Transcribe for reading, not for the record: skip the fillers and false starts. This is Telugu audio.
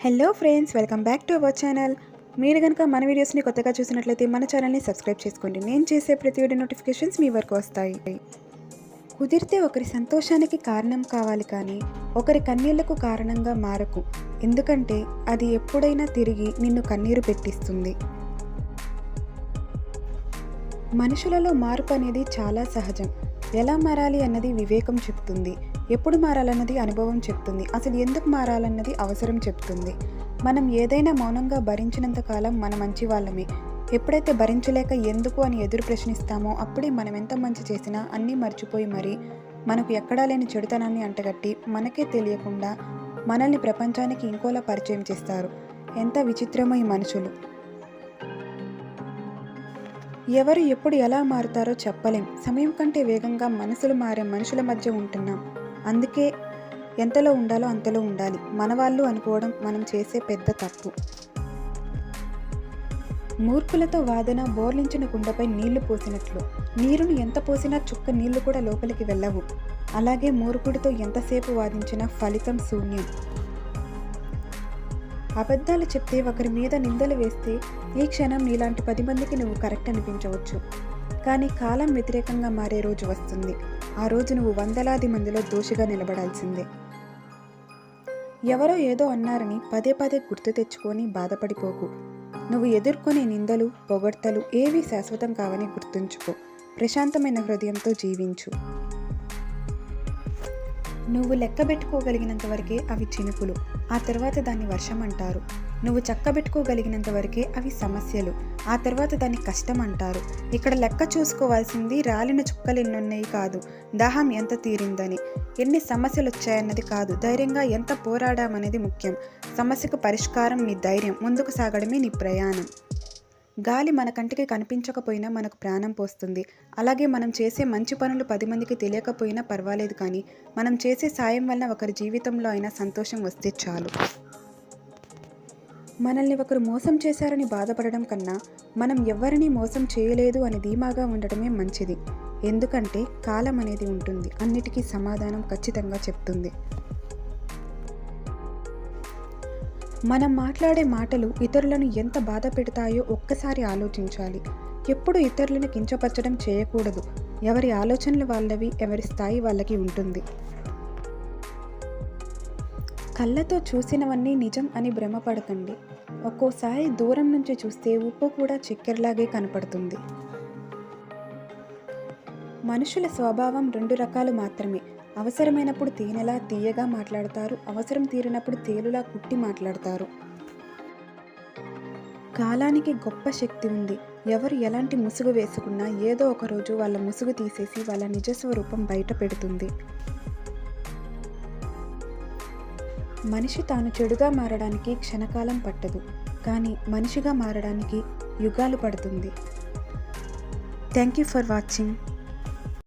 Hello friends, welcome back to our channel. మీరు కనుక మన వీడియోస్ని కొత్తగా చూసినట్లయితే మన ఛానల్ని సబ్స్క్రైబ్ చేసుకోండి. నేను చేసే ప్రతి వీడియో నోటిఫికేషన్స్ మీ వరకు వస్తాయి. కుదిరితే ఒకరి సంతోషానికి కారణం కావాలి, కానీ ఒకరి కన్నీళ్లకు కారణంగా మారకు. ఎందుకంటే అది ఎప్పుడైనా తిరిగి నిన్ను కన్నీరు పెట్టిస్తుంది. మనుషులలో మార్పు అనేది చాలా సహజం. ఎలా మారాలి అన్నది వివేకం చెప్తుంది. ఎప్పుడు మారాలన్నది అనుభవం చెప్తుంది. అసలు ఎందుకు మారాలన్నది అవసరం చెప్తుంది. మనం ఏదైనా మౌనంగా భరించినంత కాలం మన మంచి వాళ్ళమే. ఎప్పుడైతే భరించలేక ఎందుకు అని ఎదురు ప్రశ్నిస్తామో అప్పుడే మనం ఎంత మంచి చేసినా అన్నీ మర్చిపోయి మరీ మనకు ఎక్కడా లేని చెడుతనాన్ని అంటగట్టి మనకే తెలియకుండా మనల్ని ప్రపంచానికి ఇంకోలా పరిచయం చేస్తారు. ఎంత విచిత్రమో ఈ మనుషులు. ఎవరు ఎప్పుడు ఎలా మారుతారో చెప్పలేం. సమయం కంటే వేగంగా మనసులు మారే మనుషుల మధ్య ఉంటున్నాం. అందుకే ఎంతలో ఉండాలో అంతలో ఉండాలి. మనవాళ్ళు అనుకోవడం మనం చేసే పెద్ద తప్పు. మూర్ఖులతో వాదన బోర్లించిన కుండపై నీళ్లు పోసినట్లు. నీరును ఎంత పోసినా చుక్క నీళ్లు కూడా లోపలికి వెళ్ళవు. అలాగే మూర్ఖుడితో ఎంతసేపు వాదించినా ఫలితం శూన్యం. అబద్ధాలు చెప్తే ఒకరి మీద నిందలు వేస్తే ఈ క్షణం నీలాంటి 10 మందికి నువ్వు కరెక్ట్ అనిపించవచ్చు. కానీ కాలం వ్యతిరేకంగా మారే రోజు వస్తుంది. ఆ రోజు నువ్వు వందలాది మందిలో దోషిగా నిలబడాల్సిందే. ఎవరో ఏదో అన్నారని పదే పదే గుర్తు తెచ్చుకొని బాధపడిపోకు. నువ్వు ఎదుర్కొనే నిందలు, పొగడ్తలు ఏవీ శాశ్వతం కావని గుర్తుంచుకో. ప్రశాంతమైన హృదయంతో జీవించు. నువ్వు లెక్కబెట్టుకోగలిగినంత వరకే అవి చినుకులు, ఆ తర్వాత దాన్ని వర్షం అంటారు. నువ్వు చక్కబెట్టుకోగలిగినంత వరకే అవి సమస్యలు, ఆ తర్వాత దాన్ని కష్టం అంటారు. ఇక్కడ లెక్క చూసుకోవాల్సింది రాలిన చుక్కలు ఎన్నున్నాయి కాదు, దాహం ఎంత తీరిందని, ఎన్ని సమస్యలు వచ్చాయన్నది కాదు, ధైర్యంగా ఎంత పోరాడామనేది ముఖ్యం. సమస్యకు పరిష్కారం నీ ధైర్యం, ముందుకు సాగడమే నీ ప్రయాణం. గాలి మన కంటికి కనిపించకపోయినా మనకు ప్రాణం పోస్తుంది. అలాగే మనం చేసే మంచి పనులు 10 మందికి తెలియకపోయినా పర్వాలేదు, కానీ మనం చేసే సాయం వలన ఒకరి జీవితంలో అయినా సంతోషం వస్తే చాలు. మనల్ని ఒకరు మోసం చేశారని బాధపడడం కన్నా మనం ఎవ్వరినీ మోసం చేయలేదు అని ధీమాగా ఉండటమే మంచిది. ఎందుకంటే కాలం అనేది ఉంటుంది, అన్నిటికీ సమాధానం ఖచ్చితంగా చెప్తుంది. మనం మాట్లాడే మాటలు ఇతరులను ఎంత బాధ పెడతాయో ఒక్కసారి ఆలోచించాలి. ఎప్పుడు ఇతరులను కించపరచడం చేయకూడదు. ఎవరి ఆలోచనలు వాళ్ళవి, ఎవరి స్థాయి వాళ్ళకి ఉంటుంది. కళ్ళతో చూసినవన్నీ నిజం అని భ్రమపడకండి. ఒక్కోసారి దూరం నుంచి చూస్తే ఉప్పు కూడా చక్కెరలాగే కనపడుతుంది. మనుషుల స్వభావం 2 రకాలు మాత్రమే. అవసరమైనప్పుడు తేనెలా తీయగా మాట్లాడతారు, అవసరం తీరినప్పుడు తేలులా కుట్టి మాట్లాడతారు. కాలానికి గొప్ప శక్తి ఉంది. ఎవరు ఎలాంటి ముసుగు వేసుకున్నా ఏదో ఒక రోజు వాళ్ళ ముసుగు తీసేసి వాళ్ళ నిజస్వరూపం బయట పెడుతుంది. మనిషి తాను చెడుగా మారడానికి క్షణకాలం పట్టదు, కానీ మనిషిగా మారడానికి యుగాలు పడుతుంది. Thank you for watching.